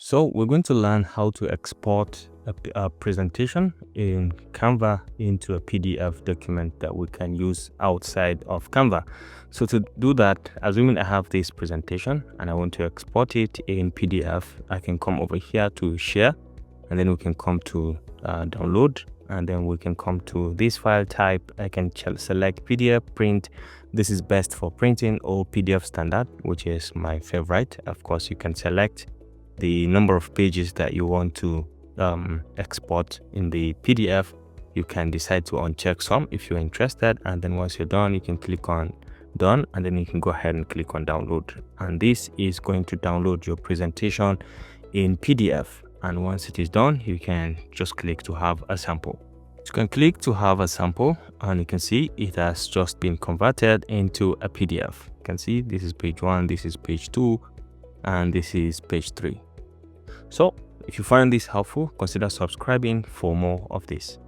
So we're going to learn how to export a presentation in Canva into a PDF document that we can use outside of Canva. So to do that, assuming I have this presentation and I want to export it in PDF, I can come over here to share, and then we can come to download, and then we can come to this file type. I can select PDF print. This is best for printing, or PDF standard, which is my favorite. Of course, you can select the number of pages that you want to export in the PDF. You can decide to uncheck some if you're interested, and then once you're done, you can click on done, and then you can go ahead and click on download, and this is going to download your presentation in PDF. And once it is done, you can just click to have a sample. You can click to have a sample, and you can see it has just been converted into a PDF. You can see this is page 1, this is page 2, and this is page 3. So if you find this helpful, consider subscribing for more of this.